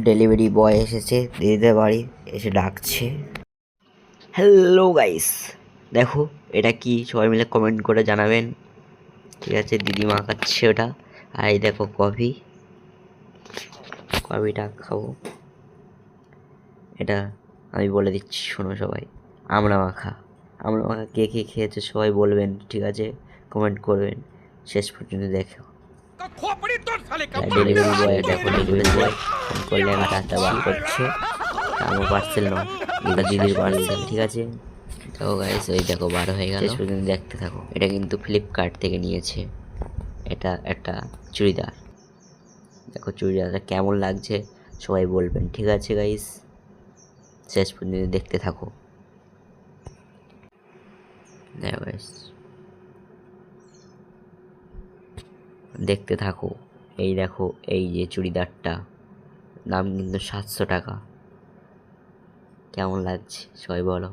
Delivery boy এসেছে দিদিদের বাড়ি, এসে ডাকছে। হ্যালো গাইস, দেখো এটা কি, সবাই মিলে কমেন্ট করে জানাবেন। ঠিক আছে, দিদি মাখাচ্ছে ওটা। আর এই দেখো কফিটা খাবো। এটা আমি বলে দিচ্ছি, শোনো সবাই। আমরা মাখা কে কে খেয়েছে সবাই বলবেন, ঠিক আছে? কমেন্ট করবেন, শেষ পর্যন্ত দেখো। ডেলিভারি বয়, দেখো ডেলিভারি বয় ফোন করলে টাকা বার করছে। আমার পার্সেল নয়, এটা দিদির পার্সেল, ঠিক আছে? তো গাইস, ওই দেখো 12 হয়ে গেল। শেষ পর্যন্ত দেখতে থাকো। এটা কিন্তু ফ্লিপকার্ট থেকে নিয়েছে। এটা একটা চুড়িদার। দেখো চুড়িদারটা কেমন লাগছে সবাই বলবেন, ঠিক আছে গাইস? শেষ পর্যন্ত দেখতে থাকো। দেখো গাইস, দেখতে থাকো। এই দেখো, এই যে চুড়িদারটা, দাম কিন্তু 700 টাকা। কেমন লাগছে সবাই বলো।